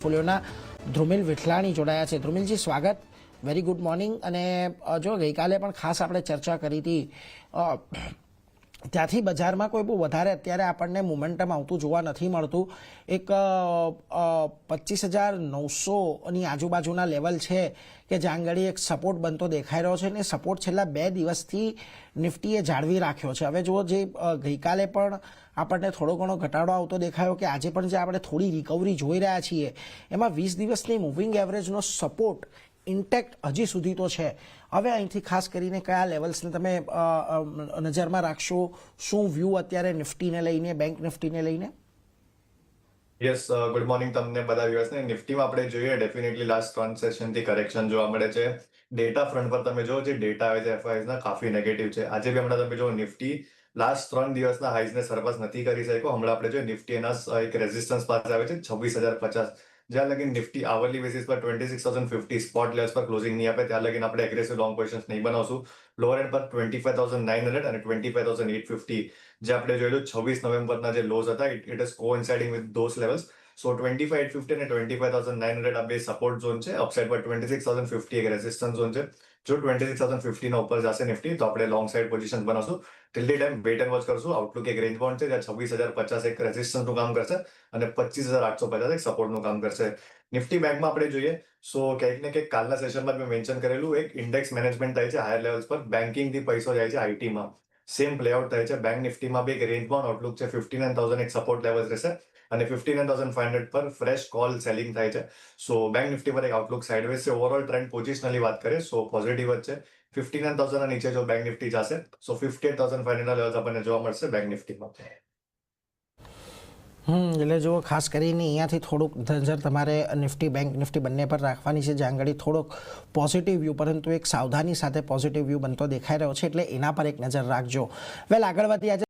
પોર્ટફોલિયોના ધ્રુમિલ વિઠલાણી જોડાયા છે। ધ્રુમિલજી સ્વાગત, વેરી ગુડ મોર્નિંગ। અને જો ગઈકાલે પણ ખાસ આપણે ચર્ચા કરી હતી, ત્યાંથી બજારમાં કોઈ બહુ વધારે અત્યારે આપણને મોમેન્ટમ આવતું જોવા નથી મળતું। એક 25,900ની આજુબાજુના લેવલ છે કે જ્યાં આગળ એક સપોર્ટ બનતો દેખાઈ રહ્યો છે અને સપોર્ટ છેલ્લા 2 દિવસથી નિફ્ટીએ જાળવી રાખ્યો છે। હવે જો જે ગઈકાલે પણ આપણને થોડો ઘણો ઘટાડો આવતો દેખાયો કે આજે પણ જે આપણે થોડી રિકવરી જોઈ રહ્યા છીએ એમાં 20 દિવસની મૂવિંગ એવરેજનો સપોર્ટ ઇન્ટેક્ટ હજી સુધી તો છે। હવે અહીંથી ખાસ કરીને કયા લેવલ્સને તમે નજરમાં રાખશો? શું વ્યૂ અત્યારે નિફ્ટીને લઈને, બેંક નિફ્ટીને લઈને? યસ, ગુડ મોર્નિંગ તમને બધા વ્યુઅર્સને। નિફ્ટીમાં આપણે જોઈએ ડેફિનેટલી લાસ્ટ 3 સેશનથી કરેક્શન જોવા મળે છે। ડેટા ફ્રન્ટ પર તમે જો જે ડેટા આવે છે એફઆઈએસના કાફી નેગેટિવ છે। આજે બી હમણાં તમે જો નિફ્ટી લાસ્ટ 3 દિવસના હાઈઝને સરપાસ નથી કરી શક્યો। હમણાં આપણે જો નિફ્ટી એના એક રેઝિસ્ટન્સ પાસે આવે છે 26,050, જ્યાં લગીન નિફ્ટી આવરલી બેસિસ પર 26,050 સ્પોટ લેવલ્સ પર ક્લોઝિંગ નહીં આપે ત્યાં લગીન આપણે એગ્રેસિવ લોંગ પોઝિશન્સ નહીં બનાવશું। લોઅર એન્ડ પર 25,900 અને 25,850 જે આપણે જોયેલું 26 નવેમ્બરના જે લોઝ હતા, it is coinciding with those levels. So 25,850 અને 25,900 આ બે સપોર્ટ ઝોન છે। અપસાઇડ પર 26,050 એક રેઝિસ્ટન્સ ઝોન છે। જો 26,050 ના ઉપર જશે નિફ્ટી તો આપણે લોંગ સાઇડ પોઝિશન બનાવશું। Till the time wait and watch કરશું। આઉટલુક એક રેન્જ બાઉન્ડ છે જ્યાં 26,050 એક રેઝિસ્ટન્સનું કામ કરશે અને 25,850 એક સપોર્ટનું કામ કરશે। નિફ્ટી બેંકમાં આપણે જોઈએ સો ક્યાંક ને ક્યાંક કાલના સેશનમાં મેં મેન્શન કરેલું એક ઇન્ડેક્સ મેનેજમેન્ટ થાય છે હાયર લેવલ્સ પર, બેન્કિંગથી પૈસો જાય છે આઈટીમાં, સેમ પ્લેઆઉટ થાય છે। બેંક નિફ્ટીમાં બી એક રેન્જ બાઉન્ડ આઉટલુક છે, 59,000 એક સપોર્ટ લેવલ્સ રહેશે અને 59,500 પર ફ્રેશ કોલ સેલિંગ થાય છે। સો બેંક નિફ્ટી પર એક આઉટલુક સાઇડવેઝ છે। ઓવરઓલ ટ્રેન્ડ પોઝિશનલી વાત કરીએ સો પોઝિટિવ જ છે। 59,000 ના નીચે જો બેંક નિફ્ટી જશે સો 58,500 ના લેવલ્સ આપણને જોવા મળશે બેંક નિફ્ટીમાં। એટલે જો ખાસ કરીને અહીંયાથી થોડુંક નજર તમારે નિફ્ટી, બેંક નિફ્ટી બંને પર રાખવાની છે, જ્યાં આગળ થોડોક પોઝિટિવ વ્યૂ પરંતુ એક સાવધાની સાથે પોઝિટિવ વ્યૂ બનતો દેખાઈ રહ્યો છે, એટલે એના પર એક નજર રાખજો। વેલ, આગળ વધીએ।